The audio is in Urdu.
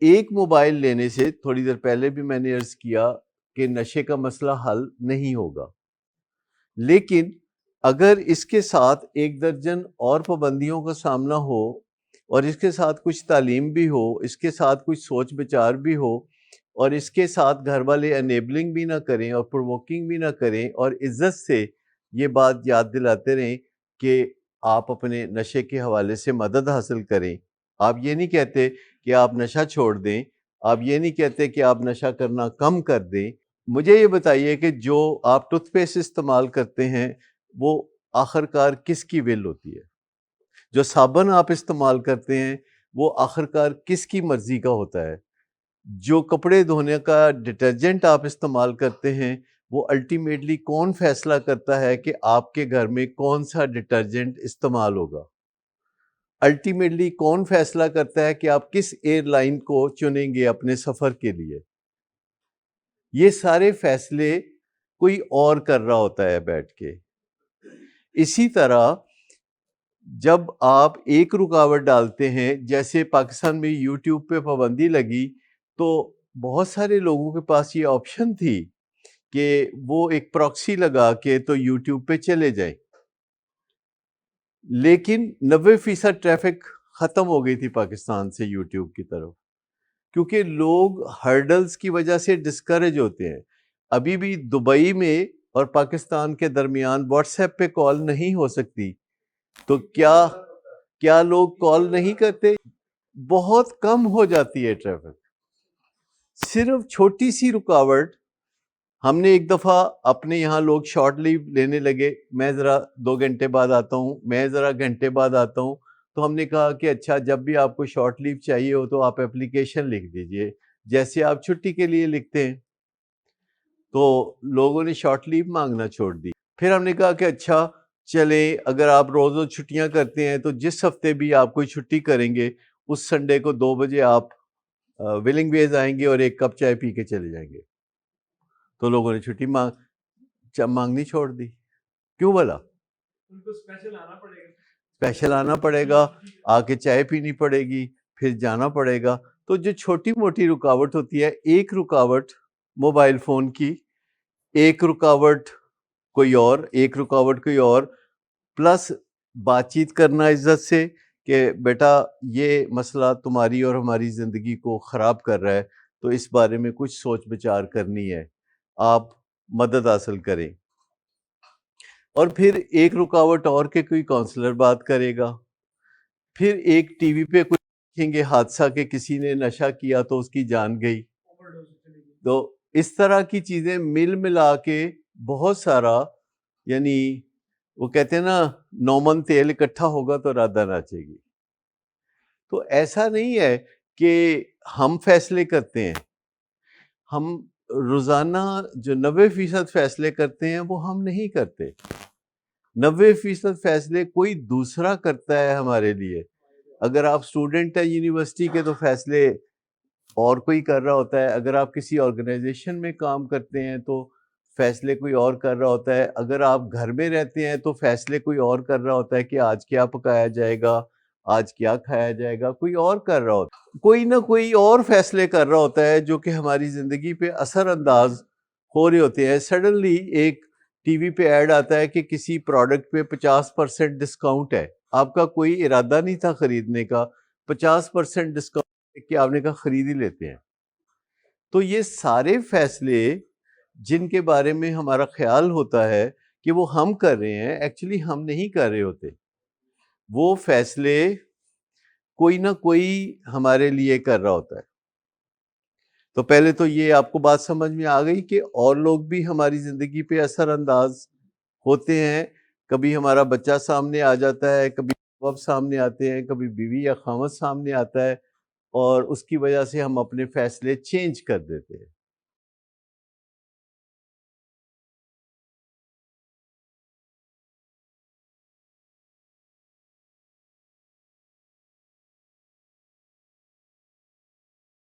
ایک موبائل لینے سے تھوڑی دیر پہلے بھی میں نے عرض کیا کہ نشے کا مسئلہ حل نہیں ہوگا، لیکن اگر اس کے ساتھ ایک درجن اور پابندیوں کا سامنا ہو اور اس کے ساتھ کچھ تعلیم بھی ہو، اس کے ساتھ کچھ سوچ بچار بھی ہو، اور اس کے ساتھ گھر والے انیبلنگ بھی نہ کریں اور پرووکنگ بھی نہ کریں اور عزت سے یہ بات یاد دلاتے رہیں کہ آپ اپنے نشے کے حوالے سے مدد حاصل کریں. آپ یہ نہیں کہتے کہ آپ نشہ چھوڑ دیں، آپ یہ نہیں کہتے کہ آپ نشہ کرنا کم کر دیں. مجھے یہ بتائیے کہ جو آپ ٹوتھ پیسٹ استعمال کرتے ہیں وہ آخر کار کس کی ول ہوتی ہے؟ جو صابن آپ استعمال کرتے ہیں وہ آخر کار کس کی مرضی کا ہوتا ہے؟ جو کپڑے دھونے کا ڈٹرجنٹ آپ استعمال کرتے ہیں وہ الٹیمیٹلی کون فیصلہ کرتا ہے کہ آپ کے گھر میں کون سا ڈٹرجنٹ استعمال ہوگا؟ الٹیمیٹلی کون فیصلہ کرتا ہے کہ آپ کس ایئر لائن کو چنیں گے اپنے سفر کے لیے؟ یہ سارے فیصلے کوئی اور کر رہا ہوتا ہے بیٹھ کے. اسی طرح جب آپ ایک رکاوٹ ڈالتے ہیں، جیسے پاکستان میں یوٹیوب پہ پابندی لگی تو بہت سارے لوگوں کے پاس یہ آپشن تھی کہ وہ ایک پراکسی لگا کے تو یوٹیوب پہ چلے جائیں، لیکن 90% ٹریفک ختم ہو گئی تھی پاکستان سے یوٹیوب کی طرف، کیونکہ لوگ ہرڈلز کی وجہ سے ڈسکریج ہوتے ہیں. ابھی بھی دبئی میں اور پاکستان کے درمیان واٹس ایپ پہ کال نہیں ہو سکتی، تو کیا لوگ کال نہیں کرتے؟ بہت کم ہو جاتی ہے ٹریفک. صرف چھوٹی سی رکاوٹ. ہم نے ایک دفعہ اپنے یہاں لوگ شارٹ لیو لینے لگے، میں ذرا 2 گھنٹے بعد آتا ہوں، میں ذرا گھنٹے بعد آتا ہوں، تو ہم نے کہا کہ اچھا جب بھی آپ کو شارٹ لیو چاہیے ہو تو آپ اپلیکیشن لکھ دیجئے جیسے آپ چھٹی کے لیے لکھتے ہیں. تو لوگوں نے شارٹ لیو مانگنا چھوڑ دی. پھر ہم نے کہا کہ اچھا چلیں، اگر آپ روز روز چھٹیاں کرتے ہیں تو جس ہفتے بھی آپ کوئی چھٹی کریں گے اس سنڈے کو 2 بجے آپ ولنگ ویز آئیں گے اور ایک کپ چائے پی کے چلے جائیں گے. تو لوگوں نے چھٹی مانگنی چھوڑ دی. کیوں بولا؟ ان کو اسپیشل آنا پڑے گا، آ کے چائے پینی پڑے گی، پھر جانا پڑے گا. تو جو چھوٹی موٹی رکاوٹ ہوتی ہے، ایک رکاوٹ موبائل فون کی، ایک رکاوٹ کوئی اور پلس بات چیت کرنا عزت سے کہ بیٹا یہ مسئلہ تمہاری اور ہماری زندگی کو خراب کر رہا ہے تو اس بارے میں کچھ سوچ بچار کرنی ہے، آپ مدد حاصل کریں. اور پھر ایک رکاوٹ اور کہ کوئی کونسلر بات کرے گا. پھر ایک ٹی وی پہ کوئی دیکھیں گے حادثہ کہ کسی نے نشہ کیا تو اس کی جان گئی. تو اس طرح کی چیزیں مل ملا کے بہت سارا، یعنی وہ کہتے ہیں نا 9 من تیل اکٹھا ہوگا تو رادہ ناچے گی. تو ایسا نہیں ہے کہ ہم فیصلے کرتے ہیں. ہم روزانہ جو 90% فیصلے کرتے ہیں وہ ہم نہیں کرتے. 90% فیصلے کوئی دوسرا کرتا ہے ہمارے لیے. اگر آپ اسٹوڈنٹ ہیں یونیورسٹی کے تو فیصلے اور کوئی کر رہا ہوتا ہے. اگر آپ کسی آرگنائزیشن میں کام کرتے ہیں تو فیصلے کوئی اور کر رہا ہوتا ہے. اگر آپ گھر میں رہتے ہیں تو فیصلے کوئی اور کر رہا ہوتا ہے کہ آج کیا پکایا جائے گا، آج کیا کھایا جائے گا، کوئی اور کر رہا ہوتا ہے. کوئی نہ کوئی اور فیصلے کر رہا ہوتا ہے جو کہ ہماری زندگی پہ اثر انداز ہو رہے ہوتے ہیں. سڈنلی ایک ٹی وی پہ ایڈ آتا ہے کہ کسی پروڈکٹ پہ 50% ڈسکاؤنٹ ہے. آپ کا کوئی ارادہ نہیں تھا خریدنے کا، 50% ڈسکاؤنٹ کہ آپ نے کہا خرید ہی لیتے ہیں. تو یہ سارے فیصلے جن کے بارے میں ہمارا خیال ہوتا ہے کہ وہ ہم کر رہے ہیں، ایکچولی ہم نہیں کر رہے ہوتے. وہ فیصلے کوئی نہ کوئی ہمارے لیے کر رہا ہوتا ہے. تو پہلے تو یہ آپ کو بات سمجھ میں آ گئی کہ اور لوگ بھی ہماری زندگی پہ اثر انداز ہوتے ہیں. کبھی ہمارا بچہ سامنے آ جاتا ہے، کبھی باپ سامنے آتے ہیں، کبھی بیوی یا خاوند سامنے آتا ہے، اور اس کی وجہ سے ہم اپنے فیصلے چینج کر دیتے ہیں.